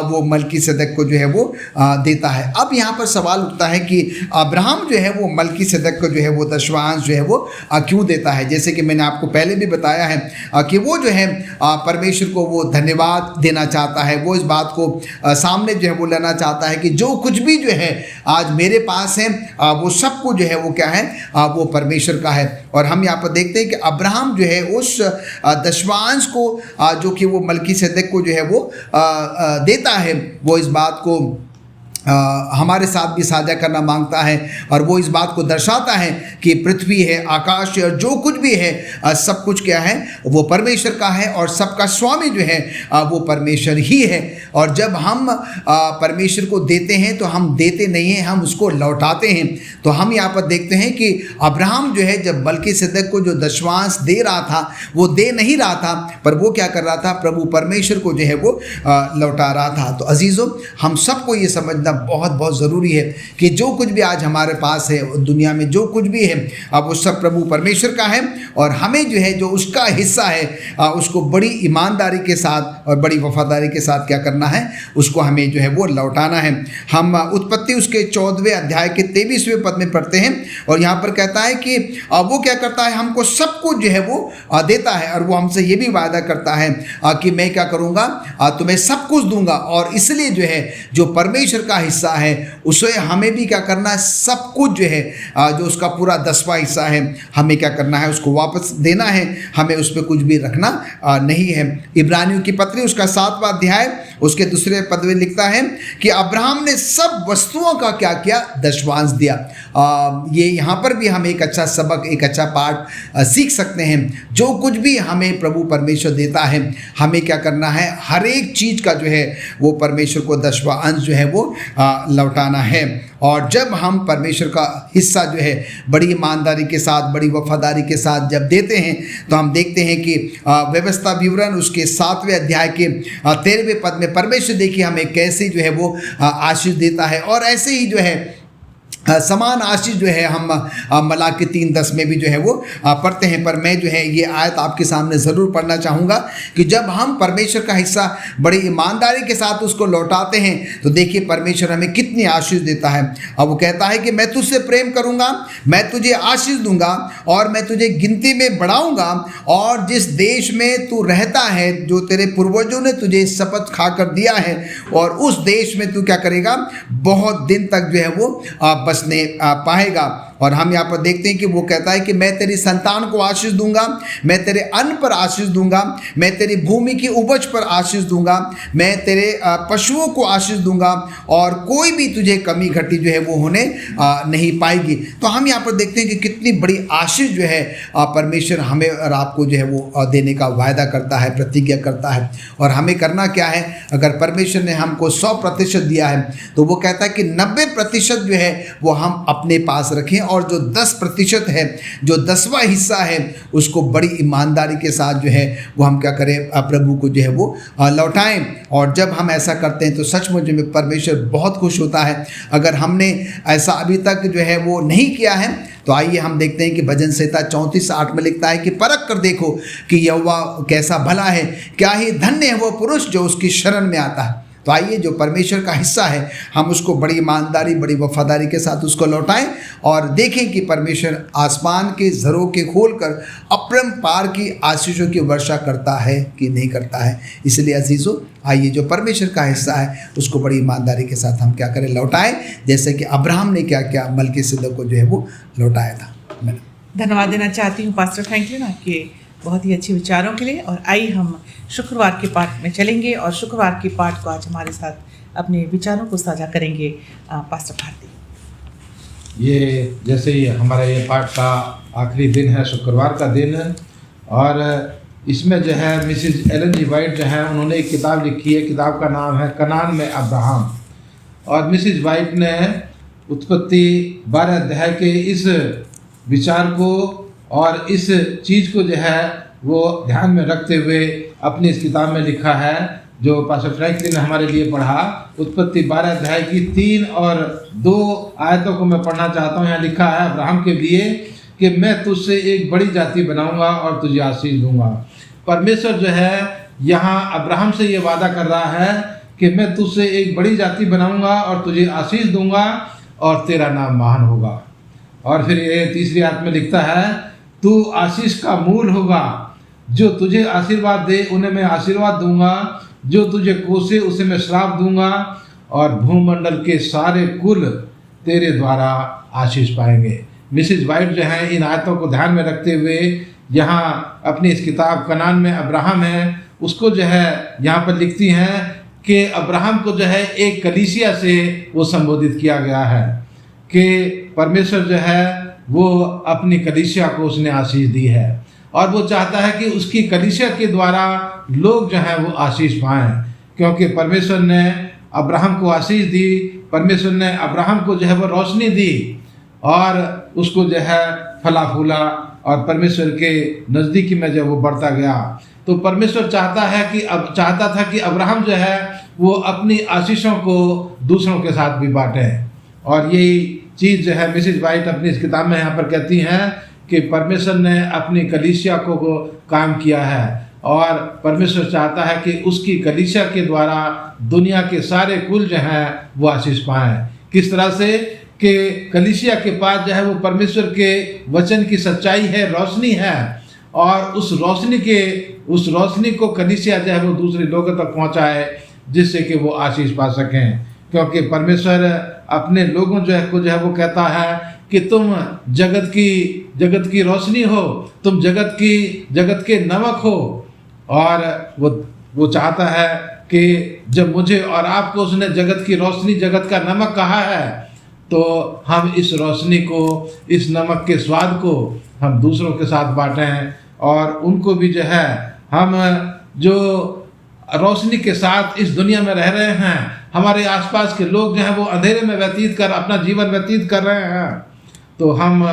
वो मलकीसेदक को जो है वो देता है। अब यहाँ पर सवाल उठता है कि अब्राहम जो है वो मलकीसेदक को जो है वो 10वां अंश जो है वो क्यों देता है। जैसे कि मैंने आपको पहले भी बताया है कि वो जो है परमेश्वर को वो धन्यवाद देना चाहता है, वो इस बात को सामने जो है वो लाना चाहता है कि जो कुछ भी जो है आज मेरे पास है वो सब कुछ जो है वो क्या है, वो परमेश्वर का है। और हम यहाँ पर देखते हैं कि अब्राहम जो है उस 10वां अंश को जो कि वो मलकीसेदक को जो है वो देता है, वो इस बात को हमारे साथ भी साझा करना मांगता है। और वो इस बात को दर्शाता है कि पृथ्वी है, आकाश है, और जो कुछ भी है सब कुछ क्या है, वो परमेश्वर का है, और सबका स्वामी जो है वो परमेश्वर ही है। और जब हम परमेश्वर को देते हैं तो हम देते नहीं हैं, हम उसको लौटाते हैं। तो हम यहाँ पर देखते हैं कि अब्राहम जो है जब मलकीसेदक को जो 10वां अंश दे रहा था, वो दे नहीं रहा था, पर वो क्या कर रहा था, प्रभु परमेश्वर को जो है वो लौटा रहा था। तो अजीज़ों, हम सबको ये समझना बहुत बहुत ज़रूरी है कि जो कुछ भी आज हमारे पास है, दुनिया में जो कुछ भी है, अब वो सब प्रभु परमेश्वर का है, और हमें जो है जो उसका हिस्सा है उसको बड़ी ईमानदारी के साथ और बड़ी वफादारी के साथ क्या करना है, उसको हमें जो है वो लौटाना है। हम उत्पत्ति उसके 14वें अध्याय के 23वें पद में पढ़ते हैं, और यहाँ पर कहता है कि वो क्या करता है, हमको सब कुछ जो है वो देता है, और वो हमसे ये भी वायदा करता है कि मैं क्या करूँगा, तुम्हें सब कुछ दूंगा। और इसलिए जो है जो परमेश्वर का हिस्सा है उसे हमें भी क्या करना है, सब कुछ जो है जो उसका पूरा 10वां हिस्सा है हमें क्या करना है, उसको वापस देना है, हमें उस पर कुछ भी रखना नहीं है। इब्रानियों की पत्री उसका 7वां अध्याय उसके 2 पद में लिखता है कि अब्राहम ने सब वस्तुओं का क्या किया, 10वां अंश दिया। ये यहाँ पर भी हम एक अच्छा सबक, एक अच्छा पाठ सीख सकते हैं। जो कुछ भी हमें प्रभु परमेश्वर देता है, हमें क्या करना है, हर एक चीज़ का जो है वो परमेश्वर को 10वां अंश जो है वो लौटाना है। और जब हम परमेश्वर का हिस्सा जो है बड़ी ईमानदारी के साथ, बड़ी वफादारी के साथ जब देते हैं, तो हम देखते हैं कि व्यवस्था विवरण उसके 7वें अध्याय के 13वें पद में परमेश्वर देखिए हमें कैसे जो है वो आशीष देता है। और ऐसे ही जो है समान आशीष जो है हम मलाकी 3:10 में भी जो है वो पढ़ते हैं। पर मैं जो है ये आयत आपके सामने ज़रूर पढ़ना चाहूँगा कि जब हम परमेश्वर का हिस्सा बड़ी ईमानदारी के साथ उसको लौटाते हैं, तो देखिए परमेश्वर हमें कितनी आशीष देता है। अब वो कहता है कि मैं तुझसे प्रेम करूँगा, मैं तुझे आशीष दूंगा, और मैं तुझे गिनती में बढ़ाऊँगा, और जिस देश में तू रहता है, जो तेरे पूर्वजों ने तुझे शपथ खाकर दिया है, और उस देश में तू क्या करेगा, बहुत दिन तक जो है वो बसने पाएगा। और हम यहाँ पर देखते हैं कि वो कहता है कि मैं तेरी संतान को आशीष दूंगा, मैं तेरे अन्न पर आशीष दूंगा, मैं तेरी भूमि की उपज पर आशीष दूंगा, मैं तेरे पशुओं को आशीष दूंगा, और कोई भी तुझे कमी घटी जो है वो होने नहीं पाएगी। तो हम यहाँ पर देखते हैं कि कितनी बड़ी आशीष जो है परमेश्वर हमें और आपको जो है वो देने का वायदा करता है, प्रतिज्ञा करता है। और हमें करना क्या है, अगर परमेश्वर ने हमको 100% दिया है, तो वो कहता है कि 90% जो है वो हम अपने पास रखें, और जो 10% है, जो 10वां हिस्सा है, उसको बड़ी ईमानदारी के साथ जो है वो हम क्या करें, प्रभु को जो है वो लौटाएं। और जब हम ऐसा करते हैं तो सचमुच में परमेश्वर बहुत खुश होता है। अगर हमने ऐसा अभी तक जो है वो नहीं किया है, तो आइए हम देखते हैं कि भजन संहिता 34:8 में लिखता है कि परख कर देखो कि यहोवा कैसा भला है, क्या ही धन्य है वो पुरुष जो उसकी शरण में आता है। तो आइए जो परमेश्वर का हिस्सा है हम उसको बड़ी ईमानदारी, बड़ी वफादारी के साथ उसको लौटाएं, और देखें कि परमेश्वर आसमान के झरोखे खोलकर अपरंपार की आशीषों की वर्षा करता है कि नहीं करता है। इसलिए अजीज़ों, आइए जो परमेश्वर का हिस्सा है उसको बड़ी ईमानदारी के साथ हम क्या करें, लौटाएं, जैसे कि अब्राहम ने क्या किया, मलकीसेदक को जो है वो लौटाया था। धन्यवाद देना चाहती हूँ पास्टर फ्रैंकलिन आपके बहुत ही अच्छे विचारों के लिए। और आइए हम शुक्रवार के पाठ में चलेंगे, और शुक्रवार के पाठ को आज हमारे साथ अपने विचारों को साझा करेंगे पास्टर भारती। ये जैसे ही हमारा ये पाठ का आखिरी दिन है, शुक्रवार का दिन, और इसमें जो है मिसिज एलन जी वाइट जो है उन्होंने एक किताब लिखी है। किताब का नाम है कनान में अब्राहम। और मिसिज वाइट ने उत्पत्ति 12 अध्याय के इस विचार को और इस चीज़ को जो है वो ध्यान में रखते हुए अपनी इस किताब में लिखा है, जो पास्टर फ्रैंकलिन ने हमारे लिए पढ़ा। उत्पत्ति 12 अध्याय की 3 और 2 आयतों को मैं पढ़ना चाहता हूँ। यहाँ लिखा है अब्राहम के लिए कि मैं तुझसे एक बड़ी जाति बनाऊंगा और तुझे आशीष दूंगा। परमेश्वर जो है यहाँ अब्राहम से ये वादा कर रहा है कि मैं तुझसे एक बड़ी जाति बनाऊंगा और तुझे आशीष दूंगा और तेरा नाम महान होगा। और फिर ये तीसरी आयत में लिखता है, तू आशीष का मूल होगा, जो तुझे आशीर्वाद दे उन्हें मैं आशीर्वाद दूंगा, जो तुझे कोसे उसे मैं श्राप दूंगा, और भूमंडल के सारे कुल तेरे द्वारा आशीष पाएंगे। मिसिज वाइट जो है इन आयतों को ध्यान में रखते हुए यहाँ अपनी इस किताब कनान में अब्राहम है उसको जो है यहाँ पर लिखती हैं कि अब्राहम को जो है एक कलीसिया से वो संबोधित किया गया है कि परमेश्वर जो है वो अपनी कलीसिया को उसने आशीष दी है और वो चाहता है कि उसकी कलीसिया के द्वारा लोग जो हैं वो आशीष पाएं, क्योंकि परमेश्वर ने अब्राहम को आशीष दी, परमेश्वर ने अब्राहम को जो है वो रोशनी दी और उसको जो है फला फूला और परमेश्वर के नज़दीकी में जब वो बढ़ता गया। तो परमेश्वर चाहता था कि अब्राहम जो है वो अपनी आशीषों को दूसरों के साथ भी बांटे। और यही चीज़ जो है मिसिज वाइट अपनी इस किताब में यहाँ पर कहती हैं कि परमेश्वर ने अपनी कलीसिया को काम किया है और परमेश्वर चाहता है कि उसकी कलीसिया के द्वारा दुनिया के सारे कुल जो हैं वो आशीष पाएँ। किस तरह से कि कलीसिया के पास जो है वो परमेश्वर के वचन की सच्चाई है, रोशनी है, और उस रोशनी को कलीसिया जो है वो दूसरे लोगों तक पहुंचाए जिससे कि वो आशीष पा सकें। क्योंकि परमेश्वर अपने लोगों जो है वो कहता है कि तुम जगत की रोशनी हो, तुम जगत के नमक हो। और वो चाहता है कि जब मुझे और आपको उसने जगत की रोशनी, जगत का नमक कहा है, तो हम इस रोशनी को, इस नमक के स्वाद को हम दूसरों के साथ बांटें और उनको भी जो है हम जो रोशनी के साथ इस दुनिया में रह रहे हैं, हमारे आसपास के लोग जो हैं वो अंधेरे में अपना जीवन व्यतीत कर रहे हैं, तो हम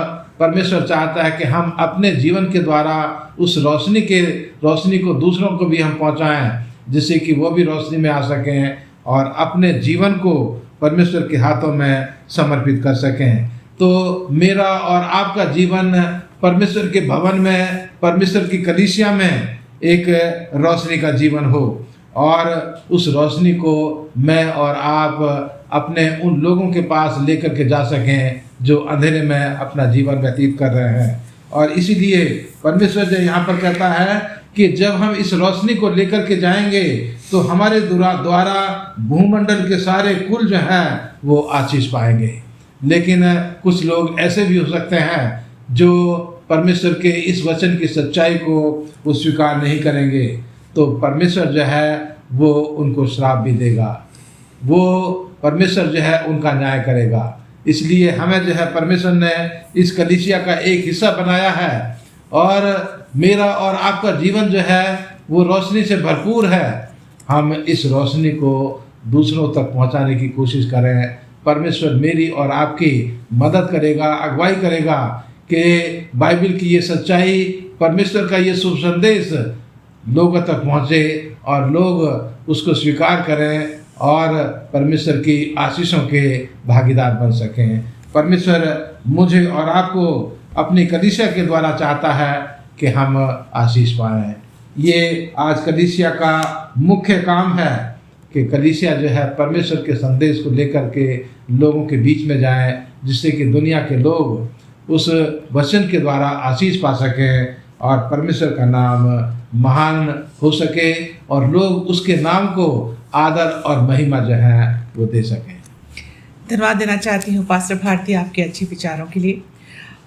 परमेश्वर चाहता है कि हम अपने जीवन के द्वारा उस रोशनी को दूसरों को भी हम पहुंचाएं, जिससे कि वो भी रोशनी में आ सकें और अपने जीवन को परमेश्वर के हाथों में समर्पित कर सकें। तो मेरा और आपका जीवन परमेश्वर के भवन में, परमेश्वर की कलीसिया में एक रोशनी का जीवन हो और उस रोशनी को मैं और आप अपने उन लोगों के पास लेकर के जा सकें जो अंधेरे में अपना जीवन व्यतीत कर रहे हैं। और इसीलिए परमेश्वर जो यहाँ पर कहता है कि जब हम इस रोशनी को लेकर के जाएंगे तो हमारे द्वारा भूमंडल के सारे कुल जो हैं वो आशीष पाएंगे। लेकिन कुछ लोग ऐसे भी हो सकते हैं जो परमेश्वर के इस वचन की सच्चाई को वो स्वीकार नहीं करेंगे, तो परमेश्वर जो है वो उनको श्राप भी देगा, वो परमेश्वर जो है उनका न्याय करेगा। इसलिए हमें जो है परमेश्वर ने इस कलीसिया का एक हिस्सा बनाया है और मेरा और आपका जीवन जो है वो रोशनी से भरपूर है। हम इस रोशनी को दूसरों तक पहुंचाने की कोशिश करें। परमेश्वर मेरी और आपकी मदद करेगा, अगुवाई करेगा कि बाइबल की ये सच्चाई, परमेश्वर का ये शुभ संदेश लोगों तक पहुँचे और लोग उसको स्वीकार करें और परमेश्वर की आशीषों के भागीदार बन सकें। परमेश्वर मुझे और आपको अपनी कलीसिया के द्वारा चाहता है कि हम आशीष पाएँ। ये आज कलीसिया का मुख्य काम है कि कलीसिया जो है परमेश्वर के संदेश को लेकर के लोगों के बीच में जाए, जिससे कि दुनिया के लोग उस वचन के द्वारा आशीष पा सकें और परमेश्वर का नाम महान हो सके और लोग उसके नाम को आदर और महिमा जो है वो दे सकें। धन्यवाद देना चाहती हूँ पास्टर भारती आपके अच्छे विचारों के लिए।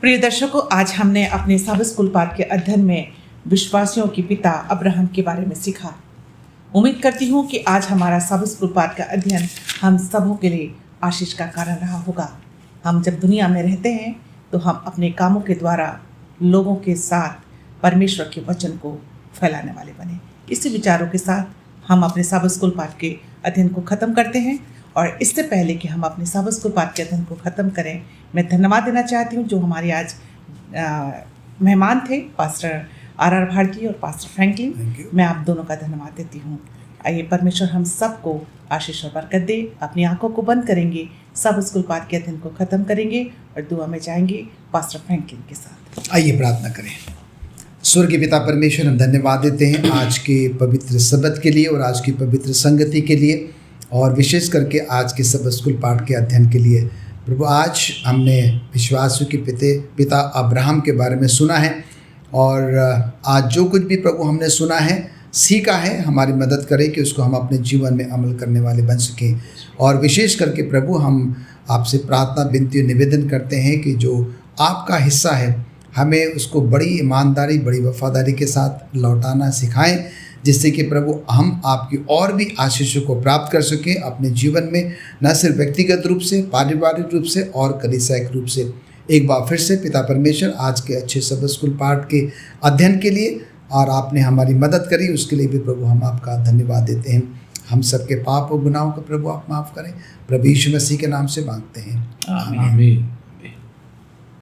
प्रिय दर्शकों, आज हमने अपने सबत स्कूल पाठ के अध्ययन में विश्वासियों के पिता अब्राहम के बारे में सीखा उम्मीद करती हूँ कि आज हमारा सब स्कूल पाठ का अध्ययन हम सबों के लिए आशीष का कारण रहा होगा। हम जब दुनिया में रहते हैं तो हम अपने कामों के द्वारा लोगों के साथ परमेश्वर के वचन को फैलाने वाले बने। इसी विचारों के साथ हम अपने सब स्कूल पाठ के अध्ययन को ख़त्म करते हैं। और इससे पहले कि हम अपने सब स्कूल पाठ के अध्ययन को ख़त्म करें, मैं धन्यवाद देना चाहती हूँ जो हमारे आज मेहमान थे, पास्टर आर भारती और पास्टर फ्रैंकलिन। मैं आप दोनों का धन्यवाद देती हूँ। आइए परमेश्वर हम सबको आशीष और बरकत दे। अपनी आंखों को बंद करेंगे, सब स्कूल पाठ के अध्ययन को ख़त्म करेंगे और दुआ में जाएंगे पास्टर फ्रैंकलिन के साथ। आइए प्रार्थना करें। स्वर्गीय पिता परमेश्वर, हम धन्यवाद देते हैं आज के पवित्र सब्बत के लिए और आज की पवित्र संगति के लिए, और विशेष करके आज के सब स्कूल पाठ के अध्ययन के लिए। प्रभु, आज हमने विश्वासियों के पिता अब्राहम के बारे में सुना है, और आज जो कुछ भी प्रभु हमने सुना है, सीखा है, हमारी मदद करें कि उसको हम अपने जीवन में अमल करने वाले बन सकें। और विशेष करके प्रभु हम आपसे प्रार्थना, विनती और निवेदन करते हैं कि जो आपका हिस्सा है हमें उसको बड़ी ईमानदारी, बड़ी वफादारी के साथ लौटाना सिखाएं, जिससे कि प्रभु हम आपकी और भी आशीषों को प्राप्त कर सकें अपने जीवन में, न सिर्फ व्यक्तिगत रूप से, पारिवारिक रूप से और कलीसियाई रूप से। एक बार फिर से पिता परमेश्वर, आज के अच्छे सब स्कूल पाठ के अध्ययन के लिए और आपने हमारी मदद करी उसके लिए भी प्रभु हम आपका धन्यवाद देते हैं। हम सबके पाप और गुनाहों को प्रभु आप माफ़ करें। प्रभु यीशु मसीह के नाम से मांगते हैं, आमीन।